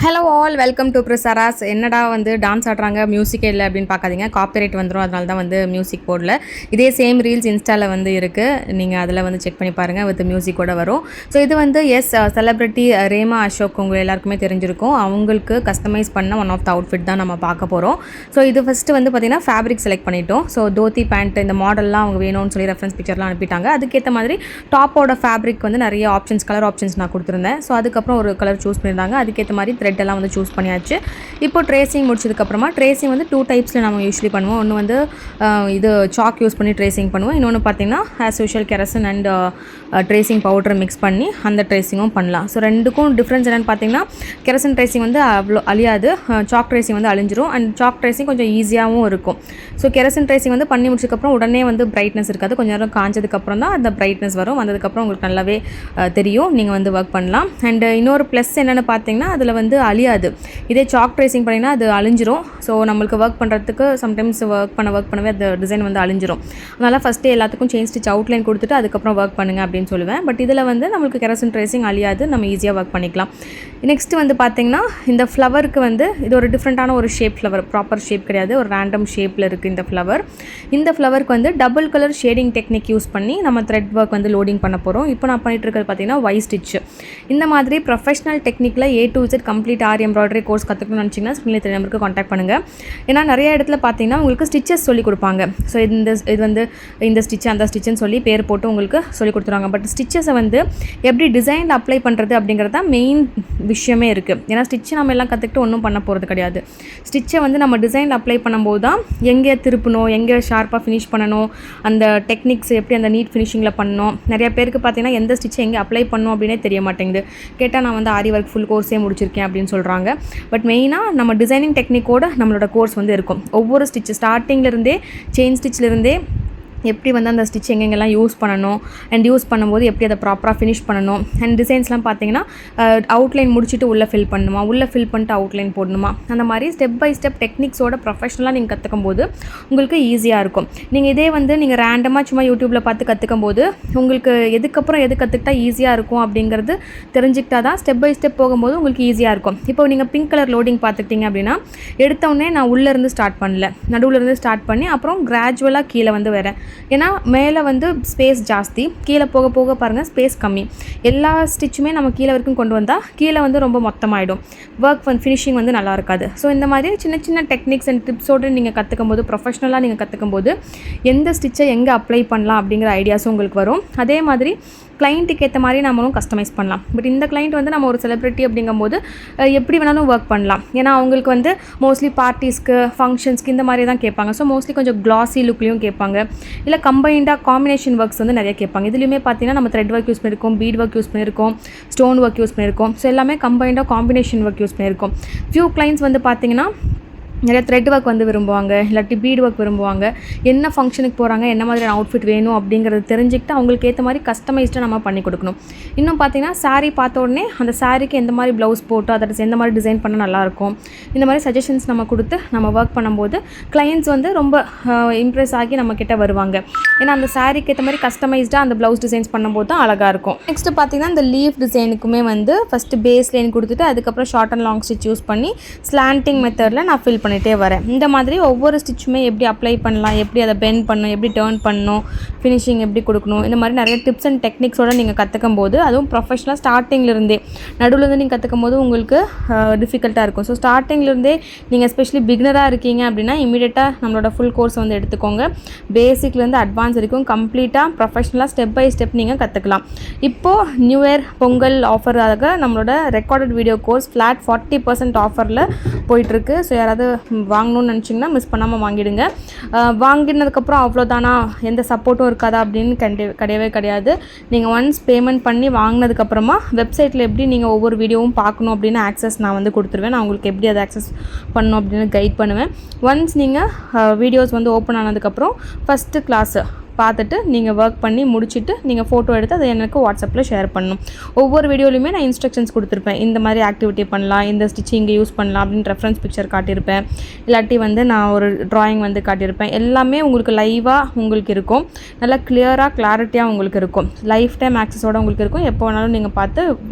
Hello all welcome to பிரசாராஸ். என்னடா வந்து டான்ஸ் ஆடுறாங்க மியூசிக்கே இல்லை அப்படின்னு பார்க்காதீங்க, காப்பிரைட் வந்துடும். அதனால தான் வந்து மியூசிக் போடல. இதே சேம் ரீல்ஸ் இன்ஸ்டாவில் வந்து இருக்குது, நீங்கள் அதில் வந்து செக் பண்ணி பாருங்கள், வித் மியூசிக்கோட வரும். ஸோ இது வந்து செலிப்ரிட்டி ரேமா அசோக் உங்கள் எல்லாருக்குமே தெரிஞ்சிருக்கும். அவங்களுக்கு கஸ்டமைஸ் பண்ண ஒன் ஆஃப் த அவுட்ஃபிட் தான் நம்ம பார்க்க போகிறோம். ஸோ இது ஃபஸ்ட்டு வந்து பார்த்திங்கன்னா ஃபேப்ரிக் செலக்ட் பண்ணிட்டோம். ஸோ தோத்தி பேண்ட் இந்த மாடல்லாம் அவங்க வேணும்னு சொல்லி ரெஃபரன்ஸ் பிக்சர்லாம் அனுப்பிட்டாங்க. அதுக்கேற்ற மாதிரி டாப்போட ஃபேப்ரிக் வந்து நிறைய ஆப்ஷன்ஸ், கலர் ஆப்ஷன்ஸ் நான் கொடுத்துருந்தேன். ஸோ அதுக்கப்புறம் ஒரு கலர் சூஸ் பண்ணியிருந்தாங்க. அதுக்கேற்ற மாதிரி த்ரெட் எல்லாம் வந்து சூஸ் பண்ணியாச்சு. இப்போ ட்ரேசிங் முடிச்சதுக்கப்புறமா, ட்ரேசிங் வந்து 2 டைப்ஸில் நம்ம யூஸ்வலி பண்ணுவோம். ஒன்று வந்து இது சாக் யூஸ் பண்ணி ட்ரேசிங் பண்ணுவோம். இன்னொன்று பார்த்திங்கன்னா as usual kerosene and tracing powder mix பண்ணி அந்த ட்ரேசிங்கும் பண்ணலாம். ஸோ ரெண்டுக்கும் டிஃப்ரென்ஸ் என்னென்னு பார்த்தீங்கன்னா, கெரசன் ட்ரேசிங் வந்து அவ்வளோ அழியாது, சாக் ட்ரேசிங் வந்து அழிஞ்சிரும். அண்ட் சாக் ட்ரேசிங் கொஞ்சம் ஈஸியாகவும் இருக்கும். ஸோ கெரசன் ட்ரேசிங் வந்து பண்ணி முடிச்சதுக்கப்புறம் உடனே வந்து பிரைட்னஸ் இருக்காது, கொஞ்சம் நேரம் காஞ்சதுக்கப்புறம் தான் அந்த பிரைட்னஸ் வரும். வந்ததுக்கப்புறம் உங்களுக்கு நல்லாவே தெரியும், நீங்கள் வந்து ஒர்க் பண்ணலாம். அண்ட் இன்னொரு ப்ளஸ் என்னென்னு பார்த்தீங்கன்னா, அதில் வந்து அழியாது. இதே சாக் ட்ரேசிங் பண்ணிங்கன்னா அது அழிஞ்சிரும். ஸோ நம்மளுக்கு ஒர்க் பண்ணுறதுக்கு சம்டைம்ஸ் ஒர்க் பண்ணவே அந்த டிசைன் வந்து அழிஞ்சிரும். அதனால் ஃபஸ்ட்டே எல்லாத்துக்கும் செயின் ஸ்டிச் அவுட்லைன் கொடுத்துட்டு அதுக்கப்புறம் ஒர்க் பண்ணுங்கள் அப்படின்னு சொல்லுவேன். பட் இதில் வந்து நம்மளுக்கு கெரசன் ட்ரேசிங் அழியாது, நம்ம ஈஸியாக ஒர்க் பண்ணிக்கலாம். நெக்ஸ்ட்டு வந்து பார்த்திங்கன்னா, இந்த ஃப்ளவருக்கு வந்து இது ஒரு டிஃப்ரெண்ட்டான ஒரு ஷேப் ஃப்ளவர், ப்ராப்பர் ஷேப் கிடையாது, ஒரு ரேண்டம் ஷேப்பில் இருக்குது இந்த ஃப்ளவர். இந்த ஃப்ளவருக்கு வந்து double colour shading technique use பண்ணி நம்ம த்ரெட் ஒர்க் வந்து லோடிங் பண்ண போகிறோம். இப்போ நான் பண்ணிட்டு இருக்கிறது பார்த்திங்கன்னா ஒய் ஸ்டிச். இந்த மாதிரி ப்ரொஃபஷனல் டெக்னிக்கில் A to Z complete embroidery course கற்றுக்கணும்னு நினச்சிங்கன்னா ஸ்க்ரீனில் தெரிய நம்பருக்கு காண்டாக்ட் பண்ணுங்கள். ஏன்னா நிறைய இடத்துல பார்த்தீங்கன்னா உங்களுக்கு ஸ்டிச்சஸ் சொல்லி கொடுப்பாங்க. ஸோ இது வந்து இந்த ஸ்டிச் அந்த ஸ்டிச்சுன்னு சொல்லி பேர் போட்டு உங்களுக்கு சொல்லி கொடுத்துருவாங்க. பட் ஸ்டிச்சஸை வந்து எப்படி டிசைனில் அப்ளை பண்ணுறது அப்படிங்கிறது தான் மெயின் விஷயமே இருக்குது. ஏன்னா ஸ்டிச்சு நம்ம எல்லாம் கற்றுக்கிட்டு ஒன்றும் பண்ண போகிறது கிடையாது. ஸ்டிச்சை வந்து நம்ம டிசைனில் அப்ளை பண்ணும்போது தான் எங்கே திருப்பணும், எங்கே ஷார்ப்பாக ஃபினிஷ் பண்ணணும், அந்த டெக்னிக்ஸ் எப்படி அந்த நீட் ஃபினிஷிங்கில் பண்ணணும். நிறைய பேருக்கு பார்த்தீங்கன்னா எந்த ஸ்டிச்சை எங்கே அப்ளை பண்ணணும் அப்படின்னே தெரிய மாட்டேங்குது. கேட்டால் நான் வந்து ஆரி ஒர்க் ஃபுல் கோர்ஸே முடிச்சிருக்கேன் அப்படின்னு சொல்கிறாங்க. பட் மெயினாக நம்ம டிசைனிங் டெக்னிக்கோட நம்மளோட கோர்ஸ் வந்து இருக்கும். ஒவ்வொரு ஸ்டிச் ஸ்டார்டிங்லேருந்தே, செயின் ஸ்டிச்லேருந்தே எப்படி வந்து அந்த ஸ்டிச் எங்கெங்கெல்லாம் யூஸ் பண்ணணும், அண்ட் யூஸ் பண்ணும்போது எப்படி அதை ப்ராப்பராக ஃபினிஷ் பண்ணணும். அண்ட் டிசைன்ஸ்லாம் பார்த்தீங்கன்னா அவுட்லைன் முடிச்சுட்டு உள்ளே ஃபில் பண்ணணுமா, உள்ளே ஃபில் பண்ணிட்டு அவுட்லைன் போடணுமா, அந்த மாதிரி ஸ்டெப் பை ஸ்டெப் டெக்னிக்ஸோட ப்ரொஃபஷனலாக நீங்கள் கற்றுக்கும் போது உங்களுக்கு ஈஸியாக இருக்கும். நீங்கள் இதே வந்து நீங்கள் ரேண்டமாக சும்மா யூடியூப்பில் பார்த்து கற்றுக்கும் போது உங்களுக்கு எதுக்கப்புறம் எது கற்றுக்கிட்டா ஈஸியாக இருக்கும் அப்படிங்கிறது தெரிஞ்சுக்கிட்டா தான் ஸ்டெப் பை ஸ்டெப் போகும்போது உங்களுக்கு ஈஸியாக இருக்கும். இப்போ நீங்கள் பிங்க் கலர் லோடிங் பார்த்துக்கிட்டிங்க அப்படின்னா, எடுத்தோடனே நான் உள்ளேருந்து ஸ்டார்ட் பண்ணல, நடுவுலேருந்து ஸ்டார்ட் பண்ணி அப்புறம் கிராஜுவலாக கீழே வந்து வரேன். ஏன்னா மேலே வந்து ஸ்பேஸ் ஜாஸ்தி, கீழே போக போக பாருங்கள் ஸ்பேஸ் கம்மி. எல்லா ஸ்டிச்சுமே நம்ம கீழே வரைக்கும் கொண்டு வந்தால் கீழே வந்து ரொம்ப மொத்தமாகிடும், ஒர்க் வந்து ஃபினிஷிங் வந்து நல்லா இருக்காது. ஸோ இந்த மாதிரி சின்ன சின்ன டெக்னிக்ஸ் அண்ட் டிப்ஸோடு நீங்கள் கற்றுக்கும் போது, ப்ரொஃபஷ்னலாக நீங்கள் கற்றுக்கும் போது எந்த ஸ்டிச்சை எங்கே அப்ளை பண்ணலாம் அப்படிங்கிற ஐடியாஸும் உங்களுக்கு வரும். அதே மாதிரி கிளைண்ட்டுக்கு ஏற்ற மாதிரி நம்மளும் கஸ்டமைஸ் பண்ணலாம். பட் இந்த கிளைண்ட் வந்து நம்ம ஒரு செலிப்ரிட்டி அப்படிங்கும்போது எப்படி வேணாலும் ஒர்க் பண்ணலாம். ஏன்னா அவங்களுக்கு வந்து மோஸ்ட்லி பார்ட்டிஸ்க்கு, ஃபங்க்ஷன்ஸ்க்கு இந்த மாதிரி தான் கேட்பாங்க. ஸோ மோஸ்ட்லி கொஞ்சம் கிளாஸி லுக்லேயும் கேட்பாங்க, இல்லை கம்பைண்டாக காம்பினேஷன் ஒர்க்ஸ் வந்து நிறைய கேட்பாங்க. இதுலேயுமே பார்த்தீங்கன்னா நம்ம த்ரெட் ஒர்க் யூஸ் பண்ணியிருக்கோம், பீட் ஒர்க் யூஸ் பண்ணியிருக்கோம், ஸ்டோன் ஒர்க் யூஸ் பண்ணியிருக்கோம். ஸோ எல்லாமே கம்பைண்டாக காம்பினேஷன் ஒர்க் யூஸ் பண்ணியிருக்கோம். ஃபியூ கிளைண்ட்ஸ் வந்து பார்த்தீங்கன்னா நிறைய த்ரெட் ஒர்க் வந்து விரும்புவாங்க, இல்லாட்டி பீட் ஒர்க் விரும்புவாங்க. என்ன ஃபங்க்ஷனுக்கு போகிறாங்க, என்ன மாதிரியான அவுட்ஃபிட் வேணும் அப்படிங்கிறது தெரிஞ்சுக்கிட்டு அவங்களுக்கு ஏற்ற மாதிரி கஸ்டமைஸ்டாக நம்ம பண்ணி கொடுக்கணும். இன்னும் பார்த்தீங்கன்னா சாரீ பார்த்த உடனே அந்த சாரீக்கு எந்த மாதிரி ப்ளவுஸ் போட்டு அதை எந்த மாதிரி டிசைன் பண்ண நல்லாயிருக்கும், இந்த மாதிரி சஜஷன்ஸ் நம்ம கொடுத்து நம்ம ஒர்க் பண்ணும்போது கிளைண்ட்ஸ் வந்து ரொம்ப இம்ப்ரெஸ் ஆகி நம்மக்கிட்ட வருவாங்க. ஏன்னா அந்த சாரீக்கு ஏற்ற மாதிரி கஸ்டமைஸ்டாக அந்த ப்ளவுஸ் டிசைன்ஸ் பண்ணும்போது தான் அழகாக இருக்கும். நெக்ஸ்ட்டு பார்த்தீங்கன்னா இந்த லீஃப் டிசைனுக்குமே வந்து ஃபஸ்ட்டு பேஸ் லைன் கொடுத்துட்டு அதுக்கப்புறம் short and long stitch use பண்ணி ஸ்லாண்டிங் மெத்தடில் நான் ஃபில் பண்ணிகிட்டே வரேன். இந்த மாதிரி ஒவ்வொரு ஸ்டிச்சுமே எப்படி அப்ளை பண்ணலாம், எப்படி அதை பெண்ட் பண்ணணும், எப்படி டேர்ன் பண்ணணும், ஃபினிஷிங் எப்படி கொடுக்கணும், இந்த மாதிரி நிறைய டிப்ஸ் அண்ட் டெக்னிக்ஸோடு நீங்கள் கற்றுக்கும் போது, அதுவும் ப்ரொஃபஷனலாக ஸ்டார்டிங்லேருந்தே, நடுவுலேருந்து நீங்கள் கற்றுக்கும் போது உங்களுக்கு டிஃபிகல்ட்டாக இருக்கும். ஸோ ஸ்டார்டிங்லேருந்தே நீங்கள் எஸ்பெஷலி பிகினராக இருக்கீங்க அப்படின்னா இமீடியட்டாக நம்மளோட ஃபுல் கோர்ஸ் வந்து எடுத்துக்கோங்க. பேசிக்லேருந்து அட்வான்ஸ் வரைக்கும் கம்ப்ளீட்டாக ப்ரொஃபஷனலாக ஸ்டெப் பை ஸ்டெப் நீங்கள் கற்றுக்கலாம். இப்போது நியூ இயர் பொங்கல் ஆஃபராக நம்மளோட ரெக்கார்டட் வீடியோ கோர்ஸ் ஃப்ளாட் 40% ஆஃபரில் போயிட்டுருக்கு. ஸோ யாராவது வாங்கணும்னு நினச்சிங்கன்னா மிஸ் பண்ணாமல் வாங்கிடுங்க. வாங்கினதுக்கப்புறம் அவ்வளோதானா, எந்த சப்போர்ட்டும் இருக்காதா அப்படின்னு கிடையவே கிடையாது. நீங்கள் ஒன்ஸ் பேமெண்ட் பண்ணி வாங்கினதுக்கப்புறமா வெப்சைட்டில் எப்படி நீங்கள் ஒவ்வொரு வீடியோவும் பார்க்கணும் அப்படின்னு ஆக்சஸ் நான் வந்து கொடுத்துருவேன். நான் உங்களுக்கு எப்படி அதை ஆக்சஸ் பண்ணணும் அப்படின்னு கைட் பண்ணுவேன். ஒன்ஸ் நீங்கள் வீடியோஸ் வந்து ஓப்பன் ஆனதுக்கப்புறம் ஃபஸ்ட்டு கிளாஸு பார்த்துட்டு நீங்கள் ஒர்க் பண்ணி முடிச்சுட்டு நீங்கள் ஃபோட்டோ எடுத்து அதை எனக்கு வாட்ஸ்அப்பில் ஷேர் பண்ணணும். ஒவ்வொரு வீடியோலையுமே நான் இன்ஸ்ட்ரக்ஷன்ஸ் கொடுத்துருப்பேன். இந்த மாதிரி ஆக்டிவிட்டி பண்ணலாம், இந்த ஸ்டிச் இங்கே யூஸ் பண்ணலாம் அப்படின்னு ரெஃபரன்ஸ் பிக்சர் காட்டியிருப்பேன். இல்லாட்டி வந்து நான் ஒரு ட்ராயிங் வந்து காட்டியிருப்பேன். எல்லாமே உங்களுக்கு லைவாக உங்களுக்கு இருக்கும், நல்லா கிளியராக கிளாரிட்டியாக உங்களுக்கு இருக்கும், லைஃப் டைம் ஆக்சஸோடு உங்களுக்கு இருக்கும். எப்போ வேணாலும் நீங்கள் பார்த்து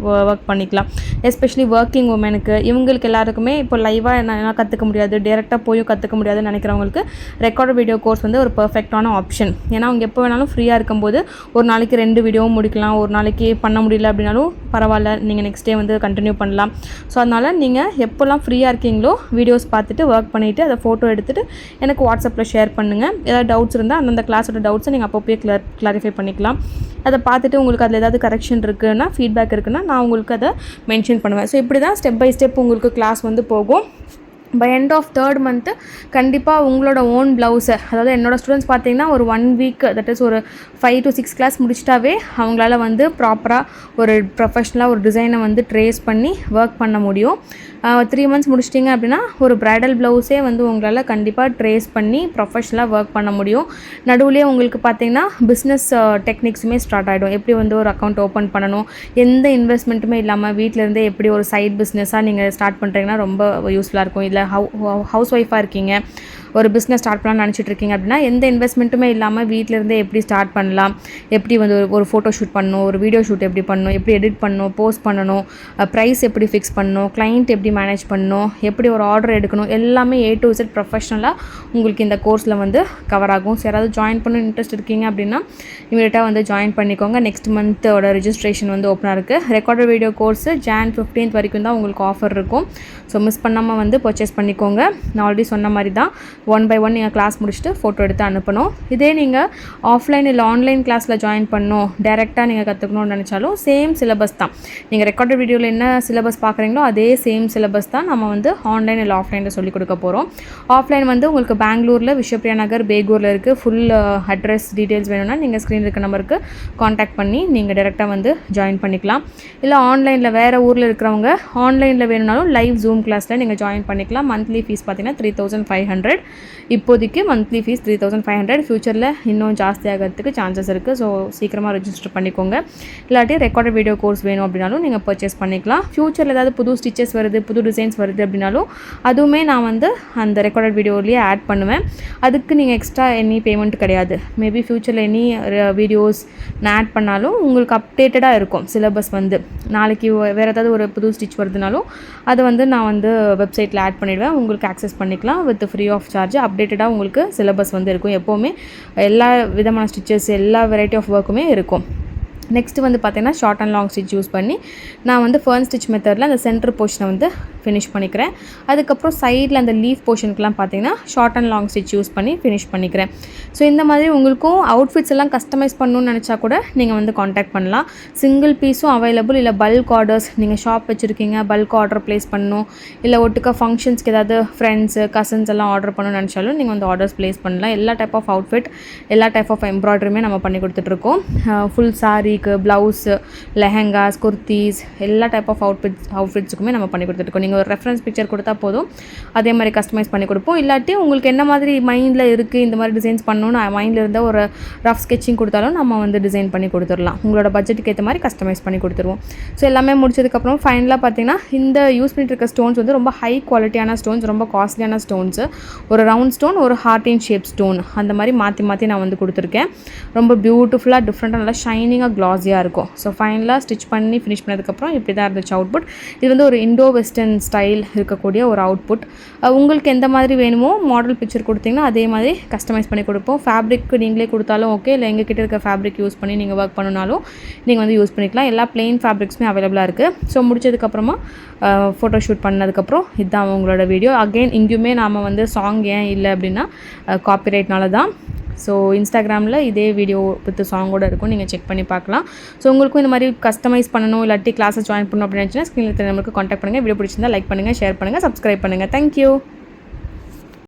ஒர்க் பண்ணிக்கலாம். எஸ்பெஷலி ஒர்க்கிங் உமனுக்கு இவங்களுக்கு எல்லாருக்குமே இப்போ லைவாக என்ன கற்றுக்க முடியாது, டேரெக்டாக போய் கற்றுக்க முடியாதுன்னு நினைக்கிறவங்களுக்கு ரெக்கார்டு வீடியோ கோர்ஸ் வந்து ஒரு பர்ஃபெக்டான ஆப்ஷன். ஏன்னா அவங்க எப்போ வேணாலும் ஃப்ரீயாக இருக்கும்போது ஒரு நாளைக்கு 2 வீடியோவும் முடிக்கலாம். ஒரு நாளைக்கு பண்ண முடியல அப்படின்னாலும் பரவாயில்ல, நீங்கள் நெக்ஸ்ட் டே வந்து கண்டினியூ பண்ணலாம். ஸோ அதனால் நீங்கள் எப்போல்லாம் ஃப்ரீயாக இருக்கீங்களோ வீடியோஸ் பார்த்துட்டு ஒர்க் பண்ணிவிட்டு அதை ஃபோட்டோ எடுத்துகிட்டு எனக்கு வாட்ஸ்அப்பில் ஷேர் பண்ணுங்கள். ஏதாவது டவுட்ஸ் இருந்தால் அந்தந்த கிளாஸோட டவுட்ஸை நீங்கள் அப்போவே கிளாரிஃபை பண்ணிக்கலாம். அதை பார்த்துட்டு உங்களுக்கு அதில் ஏதாவது கரெக்ஷன் இருக்குன்னா, ஃபீட்பேக் இருக்குன்னா நான் உங்களுக்கு அதை மென்ஷன் பண்ணுவேன். ஸோ இப்படி தான் ஸ்டெப் பை ஸ்டெப் உங்களுக்கு கிளாஸ் வந்து போகும். By end of 3rd month கண்டிப்பாக உங்களோட ஓன் ப்ளவுஸை, அதாவது என்னோடய ஸ்டூடெண்ட்ஸ் பார்த்தீங்கன்னா ஒரு 1 week, தட் இஸ் ஒரு 5 to 6 கிளாஸ் முடிச்சிட்டாவே அவங்களால வந்து ப்ராப்பராக ஒரு ப்ரொஃபஷ்னலாக ஒரு டிசைனை வந்து ட்ரேஸ் பண்ணி ஒர்க் பண்ண முடியும். 3 months முடிச்சிட்டிங்க அப்படின்னா ஒரு ப்ரைடல் ப்ளவுஸே வந்து உங்களால் கண்டிப்பாக ட்ரேஸ் பண்ணி ப்ரொஃபஷ்னலாக ஒர்க் பண்ண முடியும். நடுவுலேயே உங்களுக்கு பார்த்தீங்கன்னா பிஸ்னஸ் டெக்னிக்ஸுமே ஸ்டார்ட் ஆகிடும். எப்படி வந்து ஒரு அக்கௌண்ட் ஓப்பன் பண்ணணும், எந்த இன்வெஸ்ட்மெண்ட்டுமே இல்லாமல் வீட்டிலேருந்தே எப்படி ஒரு சைட் பிஸ்னஸாக நீங்கள் ஸ்டார்ட் பண்ணுறீங்கன்னா ரொம்ப யூஸ்ஃபுல்லாக இருக்கும். இல்லை ஹவுஸ் ஒய்ஃபாக இருக்கீங்க, ஒரு பிஸ்னஸ் ஸ்டார்ட் பண்ணலாம்னு நினச்சிட்டு இருக்கீங்க அப்படின்னா எந்த இன்வெஸ்ட்மெண்ட்டுமே இல்லாமல் வீட்டிலேருந்தே எப்படி ஸ்டார்ட் பண்ணலாம், எப்படி வந்து ஒரு ஃபோட்டோ ஷூட் பண்ணணும், ஒரு வீடியோ ஷூட் எப்படி பண்ணணும், எப்படி எடிட் பண்ணணும், போஸ்ட் பண்ணணும், ப்ரைஸ் எப்படி ஃபிக்ஸ் பண்ணணும், கிளைண்ட் எப்படி மேனேஜ் பண்ணணும், எப்படி ஒரு ஆர்டர் எடுக்கணும், எல்லாமே A to Z ப்ரொஃபஷ்னலாக உங்களுக்கு இந்த கோர்ஸில் வந்து கவர் ஆகும். ஸோ யாராவது ஜாயின் பண்ண இன்ட்ரெஸ்ட் இருக்கீங்க அப்படின்னா இமீடியட்டாக வந்து ஜாயின் பண்ணிக்கோங்க. நெக்ஸ்ட் மந்தோட ரெஜிஸ்ட்ரேஷன் வந்து ஓப்பனாக இருக்குது. Recorded video course Jan 15th வரைக்கும் தான் உங்களுக்கு ஆஃபர் இருக்கும். ஸோ மிஸ் பண்ணாமல் வந்து பர்ச்சேஸ் பண்ணிக்கோங்க. நான் ஆல்ரெடி சொன்ன மாதிரி தான் 1 by 1 நீங்கள் கிளாஸ் முடிச்சுட்டு ஃபோட்டோ எடுத்து அனுப்பணும். இதே நீங்கள் ஆஃப்லைன் இல்லை ஆன்லைன் கிளாஸில் ஜாயின் பண்ணணும், டேரெக்டாக நீங்கள் கற்றுக்கணும்னு நினச்சாலும் சேம் சிலபஸ் தான். நீங்கள் ரெக்கார்டட் வீடியோவில் என்ன சிலபஸ் பார்க்குறீங்களோ அதே சேம் சிலபஸ் தான் நம்ம வந்து ஆன்லைன் இல்லை ஆஃப்லைனில் சொல்லிக் கொடுக்க போகிறோம். ஆஃப்லைன் வந்து உங்களுக்கு பெங்களூரில் விஸ்வபிரியா நகர் பேகூரில் இருக்குது. ஃபுல் அட்ரஸ் டீட்டெயில்ஸ் வேணும்னா நீங்கள் ஸ்க்ரீன் இருக்க நம்பருக்கு காண்டாக்ட் பண்ணி நீங்கள் டேரெக்டாக வந்து ஜாயின் பண்ணிக்கலாம். இல்லை ஆன்லைனில் வேறு ஊரில் இருக்கிறவங்க ஆன்லைனில் வேணும்னாலும் லைவ் ஜூம் கிளாஸில் நீங்கள் ஜாயின் பண்ணிக்கலாம். மந்த்லி ஃபீஸ் பார்த்தீங்கன்னா 3500. இப்போதைக்கு மந்த்லி ஃபீஸ் 3500. ஃப்யூச்சரில் இன்னும் ஜாஸ்தி ஆகிறதுக்கு சான்சஸ் இருக்குது. ஸோ சீக்கிரமாக ரெஜிஸ்டர் பண்ணிக்கோங்க. இல்லாட்டி ரெக்கார்டட் வீடியோ கோர்ஸ் வேணும் அப்படின்னாலும் நீங்கள் பர்ச்சேஸ் பண்ணிக்கலாம். ஃப்யூச்சரில் ஏதாவது புது ஸ்டிச்சஸ் வருது, புது டிசைன்ஸ் வருது அப்படின்னாலும் அதுவுமே நான் வந்து அந்த ரெக்கார்டட் வீடியோலேயே ஆட் பண்ணுவேன். அதுக்கு நீங்கள் எக்ஸ்ட்ரா எனி பேமெண்ட் கிடையாது. மேபி ஃப்யூச்சரில் எனி வீடியோஸ் நான் ஆட் பண்ணாலும் உங்களுக்கு அப்டேட்டடாக இருக்கும் சிலபஸ் வந்து. நாளைக்கு வேறு ஏதாவது ஒரு புது ஸ்டிச் வருதுனாலும் அதை வந்து நான் வந்து வெப்சைட்டில் ஆட் பண்ணிவிடுவேன். உங்களுக்கு ஆக்சஸ் பண்ணிக்கலாம் வித் ஃப்ரீ ஆஃப் சார்ஜ். அப்டேட்டடாக உங்களுக்கு சிலபஸ் வந்து இருக்கும். எப்போவுமே எல்லா விதமான ஸ்டிச்சஸ், எல்லா வெரைட்டி ஆஃப் ஒர்க்குமே இருக்கும். நெக்ஸ்ட்டு வந்து பார்த்தீங்கன்னா short and long stitch use பண்ணி நான் வந்து ஃபர்ன் ஸ்டிச் மெத்தடில் அந்த சென்டர் போர்ஷனை வந்து ஃபினிஷ் பண்ணிக்கிறேன். அதுக்கப்புறம் சைடில் அந்த லீஃப் போர்ஷனுக்குலாம் பார்த்தீங்கன்னா short and long stitch use பண்ணி ஃபினிஷ் பண்ணிக்கிறேன். ஸோ இந்த மாதிரி உங்களுக்கும் அவுட்ஃபிட்ஸ் எல்லாம் கஸ்டமைஸ் பண்ணணும்னு நினச்சா கூட நீங்கள் வந்து காண்டாக்ட் பண்ணலாம். சிங்கிள் பீஸும் அவைலபிள். இல்லை பல்க் ஆர்டர்ஸ், நீங்கள் ஷாப் வச்சுருக்கீங்க, பல்க் ஆர்டர் ப்ளேஸ் பண்ணணும், இல்லை ஒட்டுக்கா ஃபங்க்ஷன்ஸ்க்கு ஏதாவது ஃப்ரெண்ட்ஸு கசின்ஸ் எல்லாம் ஆர்டர் பண்ணணும்னு நினச்சாலும் நீங்கள் வந்து ஆர்டர்ஸ் ப்ளேஸ் பண்ணலாம். எல்லா டைப் ஆஃப் அவுட்ஃபிட், எல்லா டைப் ஆஃப் எம்ப்ராய்டரியுமே நம்ம பண்ணி கொடுத்துட்ருக்கோம். ஃபுல் சாரீ, ப்ளவுஸு, லெஹங்காஸ், குர்த்திஸ், எல்லா டைப் ஆஃப் அவுட்ஃபிட்ஸுக்குமே நம்ம பண்ணி கொடுத்துருக்கோம். நீங்கள் ஒரு ரெஃபரன்ஸ் பிக்சர் கொடுத்தா போதும், அதே மாதிரி கஸ்டமைஸ் பண்ணி கொடுப்போம். இல்லாட்டி உங்களுக்கு என்ன மாதிரி மைண்டில் இருக்குது, இந்த மாதிரி டிசைன்ஸ் பண்ணணும்னு மைண்டில் இருந்தால் ஒரு ரஃப் ஸ்கெட்சிங் கொடுத்தாலும் நம்ம வந்து டிசைன் பண்ணி கொடுத்துடலாம். உங்களோட பட்ஜெட்டுக்கு ஏற்ற மாதிரி கஸ்டமைஸ் பண்ணி கொடுத்துருவோம். ஸோ எல்லாமே முடிச்சதுக்கப்புறம் ஃபைனலாக பார்த்தீங்கன்னா இந்த யூஸ் பண்ணிட்டு இருக்க ஸ்டோன்ஸ் வந்து ரொம்ப ஹை குவாலிட்டியான ஸ்டோன்ஸ், ரொம்ப காஸ்ட்லியான ஸ்டோன்ஸு. ஒரு ரவுண்ட் ஸ்டோன், ஒரு ஹார்ட் இன் ஷேப் ஸ்டோன், அந்த மாதிரி மாற்றி மாற்றி நான் வந்து கொடுத்துருக்கேன். ரொம்ப பியூட்டிஃபுல்லாக டிஃப்ரெண்ட்டாக நல்லா ஷைனிங்காக க்ளாஸியாக இருக்கும். ஸோ ஃபைனலாக ஸ்டிச் பண்ணி ஃபினிஷ் பண்ணதுக்கப்புறம் இப்படி தான் இருந்துச்சு அவுட்புட். இது வந்து ஒரு இண்டோ வெஸ்டர்ன் ஸ்டைல் இருக்கக்கூடிய ஒரு அவுட்புட். உங்களுக்கு எந்த மாதிரி வேணுமோ மாடல் பிக்சர் கொடுத்தீங்கன்னா அதே மாதிரி கஸ்டமைஸ் பண்ணி கொடுப்போம். ஃபேப்ரிக் நீங்களே கொடுத்தாலும் ஓகே, இல்லை எங்ககிட்ட இருக்க ஃபேப்ரிக் யூஸ் பண்ணி நீங்கள் ஒர்க் பண்ணணுனாலும் நீங்கள் வந்து யூஸ் பண்ணிக்கலாம். எல்லா பிளெயின் ஃபேப்ரிக்ஸுமே அவைலபிளாக இருக்குது. ஸோ முடிச்சதுக்கப்புறமா ஃபோட்டோ ஷூட் பண்ணதுக்கப்புறம் இதுதான் உங்களோட வீடியோ. அகெயின் இங்கேயுமே நாம் வந்து சாங் ஏன் இல்லை அப்படின்னா காப்பிரைட்னால தான். ஸோ இன்ஸ்டாகிராமில் இதே வீடியோ வித் சாங்கோடு இருக்கும், நீங்கள் செக் பண்ணி பார்க்கலாம். ஸோ உங்களுக்கும் இந்த மாதிரி கஸ்டமைஸ் பண்ணணும், இல்லாட்டி கிளாஸஸ் ஜாயின் பண்ணணும் அப்படின்னு நினச்சினா ஸ்க்ரீனில் நமக்கு காண்டாக்ட் பண்ணுங்கள். வீடியோ பிடிச்சிருந்தா லைக் பண்ணுங்கள், ஷேர் பண்ணுங்கள், சப்ஸ்கிரைப் பண்ணுங்கள். தேங்க்யூ.